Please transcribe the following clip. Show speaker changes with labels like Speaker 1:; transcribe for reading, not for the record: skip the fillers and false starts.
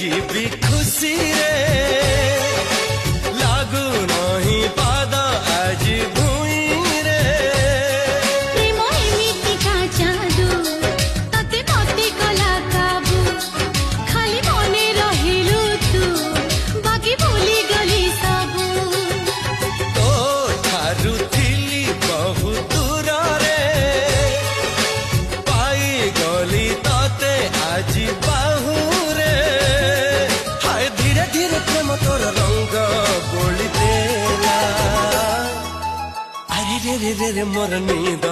Speaker 1: जीवी खुशी रे लागू नहीं पाद आज भूई रे
Speaker 2: प्रेम एमिति का जादू तते मते कला काबू खाली मने रहिलु तू बाकी भूली गली सबू
Speaker 1: तो ठारू थिली बहु दूर रे पाई गली तते आज बाहू रे हाय धीरे धीरे प्रेम तोर रंग बोली देला अरे रे रे रे रे मोर नींद